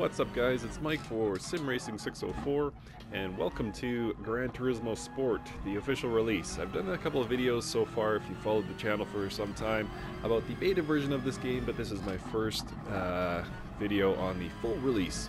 What's up guys, it's Mike for Sim Racing 604 and welcome to Gran Turismo Sport, the official release. I've done a couple of videos so far, if you followed the channel for some time, about the beta version of this game, but this is my first video on the full release.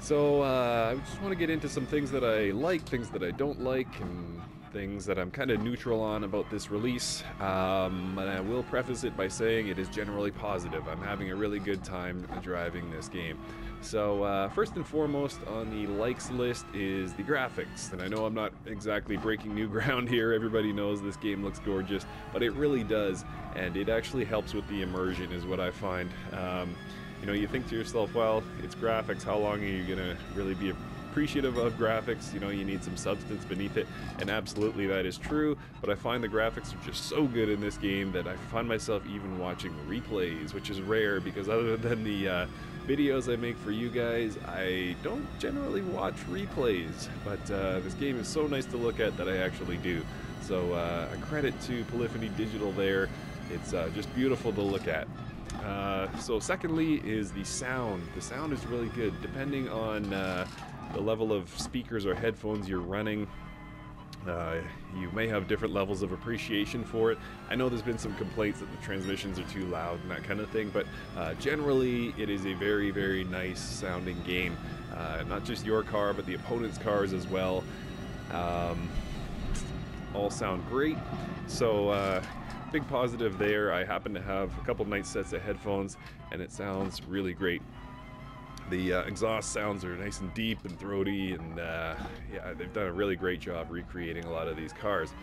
So I just want to get into some things that I like, things that I don't like, and things that I'm kind of neutral on about this release, and I will preface it by saying it is generally positive. I'm having a really good time driving this game. So first and foremost on the likes list is the graphics, and I know I'm not exactly breaking new ground here. Everybody knows this game looks gorgeous, but it really does, and it actually helps with the immersion is what I find. You know, you think to yourself, well, it's graphics, how long are you gonna really be appreciative of graphics? You know, you need some substance beneath it, and absolutely that is true, but I find the graphics are just so good in this game that I find myself even watching replays, which is rare because other than the videos I make for you guys, I don't generally watch replays, but this game is so nice to look at that I actually do. So a credit to Polyphony Digital there. It's just beautiful to look at. So secondly is the sound. The sound is really good depending on the level of speakers or headphones you're running. You may have different levels of appreciation for it. I know there's been some complaints that the transmissions are too loud and that kind of thing, but generally it is a very, very nice sounding game. Not just your car, but the opponent's cars as well. All sound great. So big positive there. I happen to have a couple nice sets of headphones and it sounds really great. The exhaust sounds are nice and deep and throaty, and yeah, they've done a really great job recreating a lot of these cars.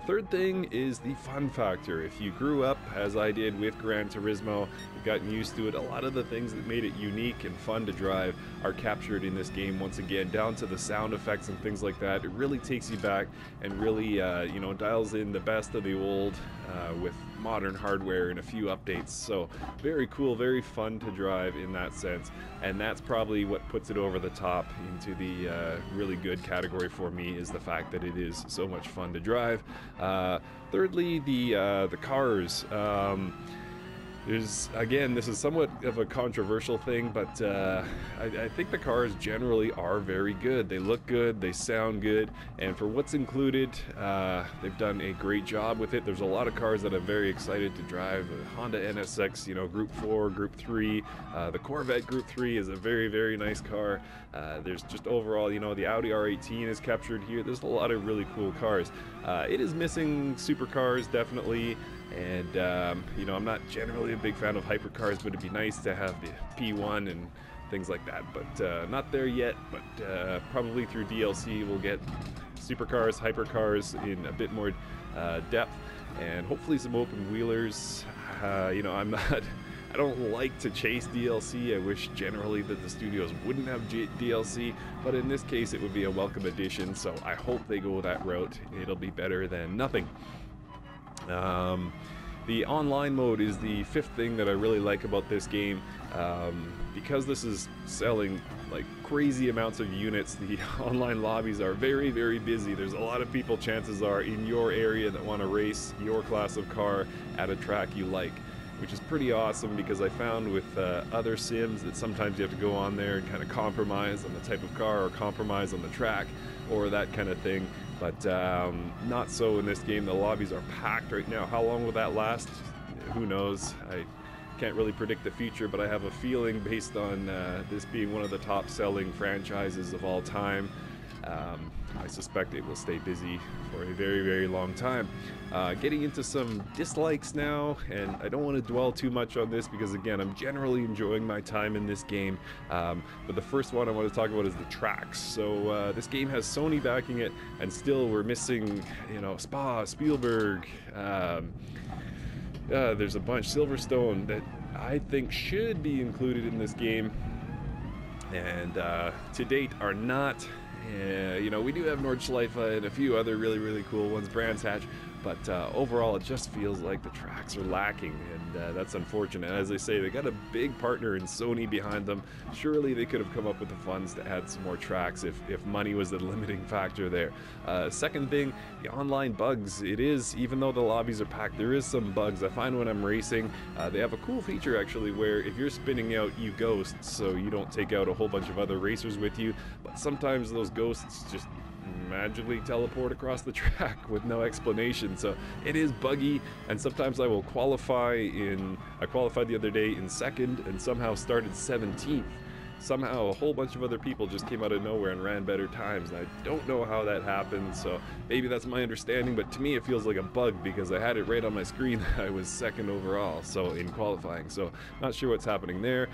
Third thing is the fun factor. If you grew up, as I did, with Gran Turismo, you've gotten used to it, a lot of the things that made it unique and fun to drive are captured in this game once again, down to the sound effects and things like that. It really takes you back and really, you know, dials in the best of the old with modern hardware and a few updates. So very cool, very fun to drive in that sense, and that's probably what puts it over the top into the really good category for me, is the fact that it is so much fun to drive. Thirdly, the cars. Again, this is somewhat of a controversial thing, but I think the cars generally are very good. They look good, they sound good, and for what's included, they've done a great job with it. There's a lot of cars that I'm very excited to drive. The Honda NSX, you know, Group 4, Group 3, the Corvette Group 3 is a very, very nice car. There's just overall, you know, the Audi R18 is captured here. There's a lot of really cool cars. It is missing supercars, definitely. And you know, I'm not generally a big fan of hypercars, but it'd be nice to have the P1 and things like that, but not there yet. But probably through DLC we'll get supercars, hypercars in a bit more depth, and hopefully some open wheelers. You know, I don't like to chase DLC. I wish generally that the studios wouldn't have DLC, but in this case it would be a welcome addition, so I hope they go that route. It'll be better than nothing. The online mode is the fifth thing that I really like about this game. Because this is selling like crazy amounts of units, the online lobbies are very, very busy. There's a lot of people, chances are, in your area that want to race your class of car at a track you like, which is pretty awesome, because I found with other sims that sometimes you have to go on there and kind of compromise on the type of car or compromise on the track or that kind of thing. But not so in this game. The lobbies are packed right now. How long will that last? Who knows? I can't really predict the future, but I have a feeling, based on this being one of the top selling franchises of all time, I suspect it will stay busy for a very, very long time. Getting into some dislikes now, and I don't want to dwell too much on this because, again, I'm generally enjoying my time in this game. But the first one I want to talk about is the tracks. So this game has Sony backing it, and still we're missing, you know, Spa, Spielberg. There's a bunch, Silverstone, that I think should be included in this game, and to date are not. You know, we do have Nordschleife and a few other really, really cool ones, Brands Hatch, but overall it just feels like the tracks are lacking, and that's unfortunate. As I say, they got a big partner in Sony behind them. Surely they could have come up with the funds to add some more tracks if money was the limiting factor there. Second thing, the online bugs. It is, even though the lobbies are packed, there is some bugs. I find when I'm racing, they have a cool feature actually where if you're spinning out, you ghost, so you don't take out a whole bunch of other racers with you, but sometimes those ghosts just magically teleport across the track with no explanation. So it is buggy, and sometimes I will qualify I qualified the other day in second and somehow started 17th. Somehow a whole bunch of other people just came out of nowhere and ran better times, and I don't know how that happened. So maybe that's my understanding, but to me it feels like a bug because I had it right on my screen that I was second overall, so in qualifying. So not sure what's happening there.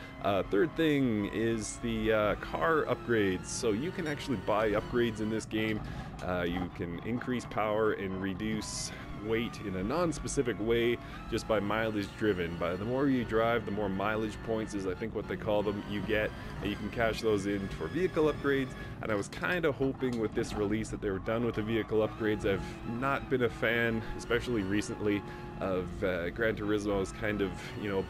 Third thing is the car upgrades. So you can actually buy upgrades in this game. You can increase power and reduce weight in a non-specific way just by mileage driven. But the more you drive, the more mileage points is I think what they call them you get, and you can cash those in for vehicle upgrades. And I was kind of hoping with this release that they were done with the vehicle upgrades. I've not been a fan, especially recently, of Gran Turismo's kind of,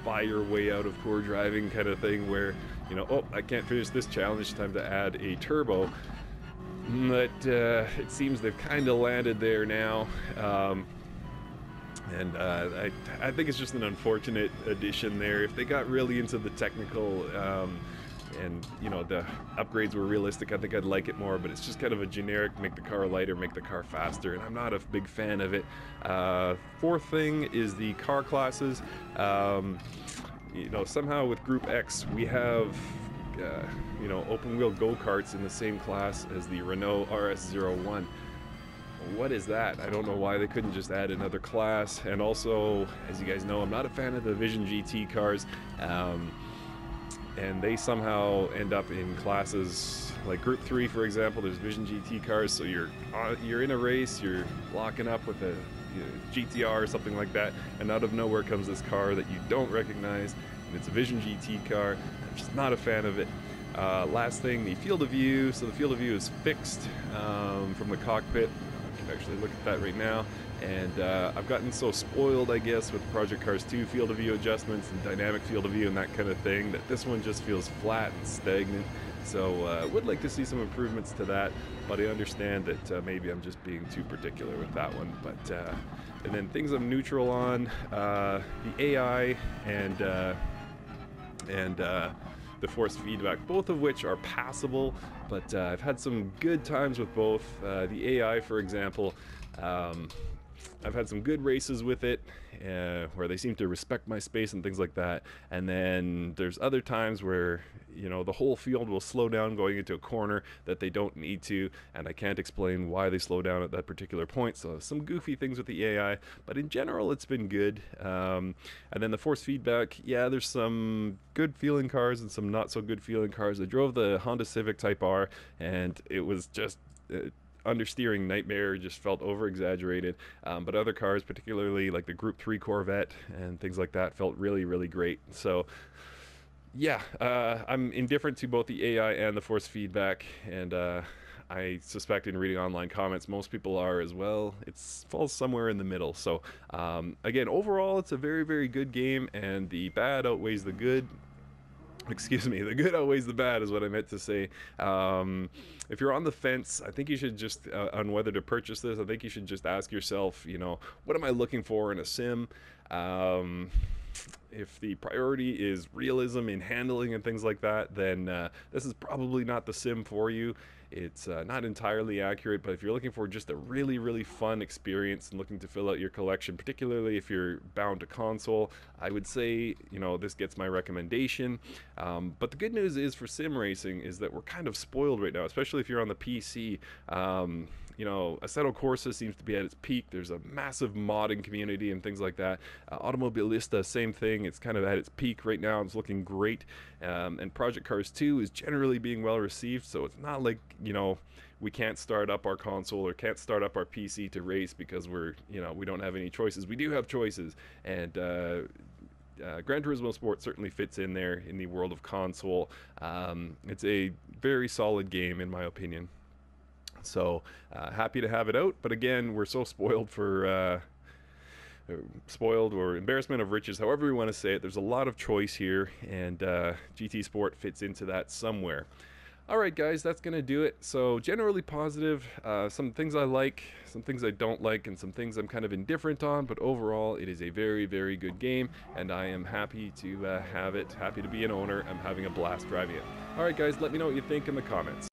buy your way out of poor driving kind of thing where, oh, I can't finish this challenge, time to add a turbo. But it seems they've kind of landed there now. And I think it's just an unfortunate addition there. If they got really into the technical and the upgrades were realistic, I think I'd like it more, but it's just kind of a generic make the car lighter, make the car faster, and I'm not a big fan of it. Fourth thing is the car classes. Somehow with Group X we have open wheel go-karts in the same class as the Renault RS01. What is that? I don't know why they couldn't just add another class. And also, as you guys know, I'm not a fan of the Vision GT cars, and they somehow end up in classes like Group 3, for example. There's Vision GT cars, so you're in a race, you're locking up with a GTR or something like that, and out of nowhere comes this car that you don't recognize, and it's a Vision GT car. I'm just not a fan of it. Last thing, the field of view. So the field of view is fixed from the cockpit. Actually look at that right now, and I've gotten so spoiled, I guess, with Project Cars 2 field of view adjustments and dynamic field of view and that kind of thing, that this one just feels flat and stagnant. So would like to see some improvements to that, but I understand that maybe I'm just being too particular with that one. But and then things I'm neutral on, the AI and the force feedback, both of which are passable, but I've had some good times with both. The AI, for example, I've had some good races with it where they seem to respect my space and things like that, and then there's other times where the whole field will slow down going into a corner that they don't need to, and I can't explain why they slow down at that particular point. So some goofy things with the AI, but in general it's been good. And then the force feedback, yeah, there's some good feeling cars and some not so good feeling cars. I drove the Honda Civic Type R, and it was just understeering nightmare, just felt over exaggerated, but other cars, particularly like the Group 3 Corvette and things like that, felt really, really great. So yeah, I'm indifferent to both the AI and the force feedback, and I suspect in reading online comments most people are as well. It falls somewhere in the middle. So again, overall it's a very, very good game, and the bad outweighs the good. Excuse me, the good outweighs the bad is what I meant to say. If you're on the fence, I think you should just, on whether to purchase this, I think you should just ask yourself, what am I looking for in a sim? If the priority is realism in handling and things like that, then this is probably not the sim for you. It's not entirely accurate, but if you're looking for just a really, really fun experience and looking to fill out your collection, particularly if you're bound to console, I would say, this gets my recommendation. But the good news is for sim racing is that we're kind of spoiled right now, especially if you're on the PC. Assetto Corsa seems to be at its peak. There's a massive modding community and things like that. Automobilista, same thing. It's kind of at its peak right now. It's looking great. And Project Cars 2 is generally being well received, so it's not like, we can't start up our console or can't start up our PC to race because we don't have any choices. We do have choices, and Gran Turismo Sport certainly fits in there in the world of console. It's a very solid game in my opinion. So happy to have it out, but again, we're so spoiled for spoiled or embarrassment of riches, however we want to say it. There's a lot of choice here, and GT Sport fits into that somewhere. Alright guys, that's going to do it. So generally positive, some things I like, some things I don't like, and some things I'm kind of indifferent on, but overall it is a very, very good game, and I am happy to have it, happy to be an owner. I'm having a blast driving it. Alright guys, let me know what you think in the comments.